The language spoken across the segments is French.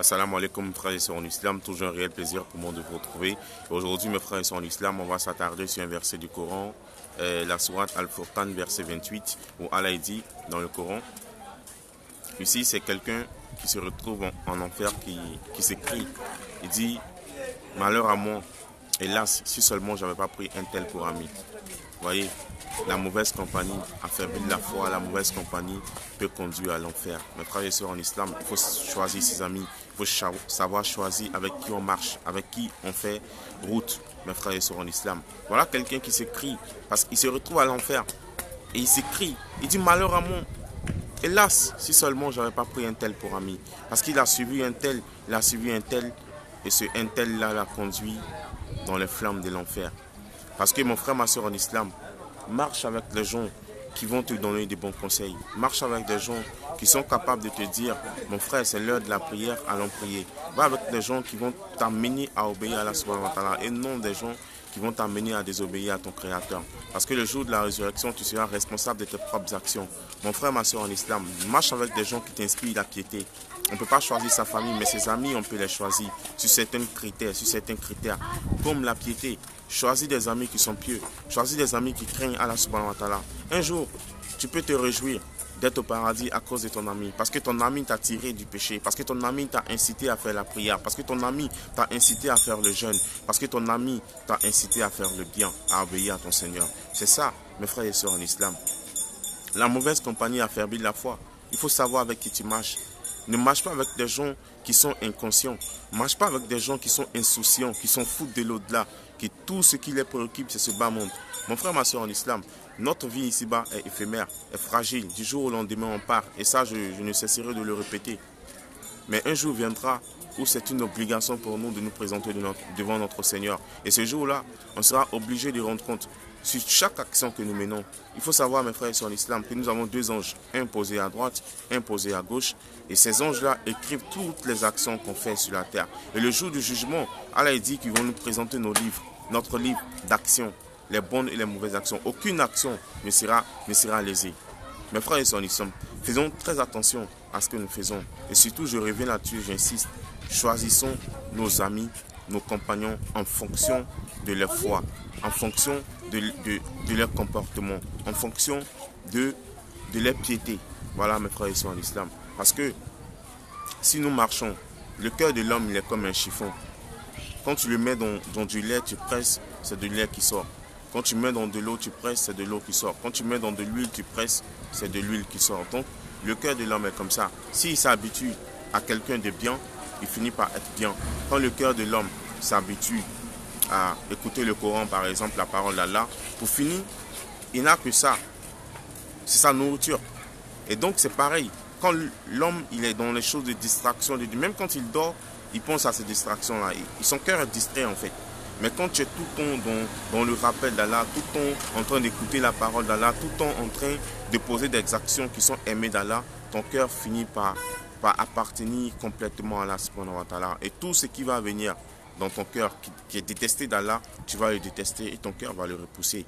Assalamu alaikum frères et sœurs en islam, toujours un réel plaisir pour moi de vous retrouver. Aujourd'hui mes frères et sœurs en islam, on va s'attarder sur un verset du Coran, la sourate Al-Furqan verset 28, où Allah dit dans le Coran, ici c'est quelqu'un qui se retrouve en enfer, qui s'écrie, il dit, malheur à moi, hélas, si seulement j'avais pas pris un tel pour ami. Vous voyez, la mauvaise compagnie affaiblit la foi, la mauvaise compagnie peut conduire à l'enfer. Mes frères et sœurs en islam, il faut choisir ses amis, il faut savoir choisir avec qui on marche, avec qui on fait route, mes frères et sœurs en islam. Voilà quelqu'un qui s'écrie, parce qu'il se retrouve à l'enfer, et il s'écrie, il dit malheur à moi. Hélas, si seulement j'avais pas pris un tel pour ami, parce qu'il a suivi un tel, et ce un tel là l'a conduit dans les flammes de l'enfer. Parce que mon frère, ma soeur en islam, marche avec les gens qui vont te donner des bons conseils. Marche avec des gens qui sont capables de te dire, mon frère, c'est l'heure de la prière, allons prier. Va avec des gens qui vont t'amener à obéir à Allah subhanahu wa ta'ala et non des gens qui vont t'amener à désobéir à ton Créateur. Parce que le jour de la résurrection, tu seras responsable de tes propres actions. Mon frère, ma soeur en islam, marche avec des gens qui t'inspirent la piété. On ne peut pas choisir sa famille, mais ses amis, on peut les choisir sur certains critères, comme la piété. Choisis des amis qui sont pieux. Choisis des amis qui craignent Allah subhanahu wa ta'ala. Un jour, tu peux te réjouir d'être au paradis à cause de ton ami. Parce que ton ami t'a tiré du péché. Parce que ton ami t'a incité à faire la prière. Parce que ton ami t'a incité à faire le jeûne. Parce que ton ami t'a incité à faire le bien, à obéir à ton Seigneur. C'est ça, mes frères et sœurs en islam. La mauvaise compagnie affaiblit la foi. Il faut savoir avec qui tu marches. Ne marche pas avec des gens qui sont inconscients. Ne marche pas avec des gens qui sont insouciants, qui sont fous de l'au-delà, qui tout ce qui les préoccupe, c'est ce bas monde. Mon frère, ma soeur en islam, notre vie ici-bas est éphémère, est fragile. Du jour au lendemain, on part. Et ça, je ne cesserai de le répéter. Mais un jour viendra où c'est une obligation pour nous de nous présenter devant notre Seigneur. Et ce jour-là, on sera obligé de rendre compte sur chaque action que nous menons. Il faut savoir, mes frères et sœurs en islam, que nous avons deux anges, un posé à droite, un posé à gauche. Et ces anges-là écrivent toutes les actions qu'on fait sur la terre. Et le jour du jugement, Allah dit qu'ils vont nous présenter nos livres, notre livre d'actions, les bonnes et les mauvaises actions. Aucune action ne sera lésée. Mes frères et sœurs en islam, faisons très attention à ce que nous faisons. Et surtout, je reviens là-dessus, j'insiste, choisissons nos amis, nos compagnons en fonction de leur foi, en fonction de leur comportement, en fonction de leur piété. Voilà, mes frères et sœurs en islam. Parce que si nous marchons, le cœur de l'homme, il est comme un chiffon. Quand tu le mets dans du lait, tu presses, c'est du lait qui sort. Quand tu mets dans de l'eau, tu presses, c'est de l'eau qui sort. Quand tu mets dans de l'huile, tu presses, c'est de l'huile qui sort. Donc, le cœur de l'homme est comme ça. S'il s'habitue à quelqu'un de bien, il finit par être bien. Quand le cœur de l'homme s'habitue à écouter le Coran, par exemple, la parole d'Allah, pour finir, il n'a que ça. C'est sa nourriture. Et donc, c'est pareil. Quand l'homme, il est dans les choses de distraction, même quand il dort, il pense à ces distractions-là. Son cœur est distrait, en fait. Mais quand tu es tout le temps dans le rappel d'Allah, tout le temps en train d'écouter la parole d'Allah, tout le temps en train de poser des actions qui sont aimées d'Allah, ton cœur finit par appartenir complètement à Allah subhanahu wa ta'ala. Et tout ce qui va venir dans ton cœur qui est détesté d'Allah, tu vas le détester et ton cœur va le repousser.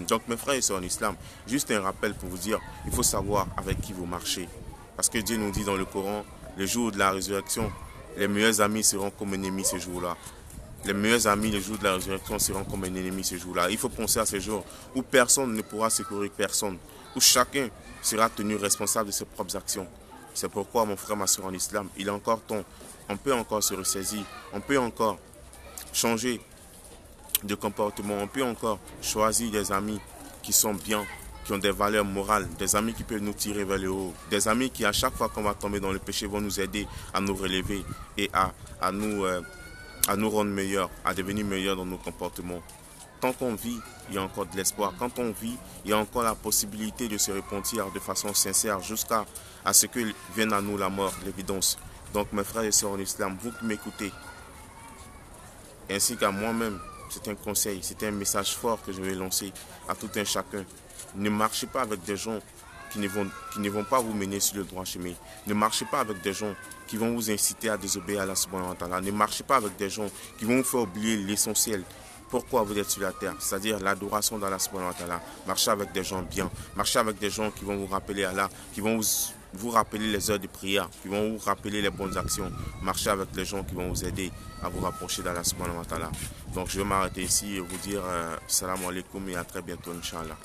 Donc mes frères et sœurs en islam, juste un rappel pour vous dire, il faut savoir avec qui vous marchez. Parce que Dieu nous dit dans le Coran, le jour de la résurrection, les meilleurs amis seront comme ennemis ce jour-là. Les meilleurs amis, le jour de la résurrection, seront comme un ennemi ce jour-là. Il faut penser à ce jour où personne ne pourra secourir personne, où chacun sera tenu responsable de ses propres actions. C'est pourquoi, mon frère, ma soeur en islam, il est encore temps. On peut encore se ressaisir, on peut encore changer de comportement, on peut encore choisir des amis qui sont bien, qui ont des valeurs morales, des amis qui peuvent nous tirer vers le haut, des amis qui, à chaque fois qu'on va tomber dans le péché, vont nous aider à nous relever et à nous rendre meilleurs, à devenir meilleurs dans nos comportements. Tant qu'on vit, il y a encore de l'espoir. Quand on vit, il y a encore la possibilité de se repentir de façon sincère jusqu'à ce que vienne à nous la mort, l'évidence. Donc mes frères et sœurs en islam, vous qui m'écoutez, ainsi qu'à moi-même, c'est un conseil, c'est un message fort que je vais lancer à tout un chacun. Ne marchez pas avec des gens qui ne vont pas vous mener sur le droit chemin. Ne marchez pas avec des gens qui vont vous inciter à désobéir à Allah subhanahu wa ta'ala. Ne marchez pas avec des gens qui vont vous faire oublier l'essentiel. Pourquoi vous êtes sur la terre, c'est-à-dire l'adoration d'Allah subhanahu wa ta'ala. Marchez avec des gens bien. Marchez avec des gens qui vont vous rappeler Allah, qui vont vous rappeler les heures de prière, qui vont vous rappeler les bonnes actions, marcher avec les gens qui vont vous aider à vous rapprocher d'Allah subhanahu wa ta'ala. Donc je vais m'arrêter ici et vous dire salam alaikum et à très bientôt, Inch'Allah.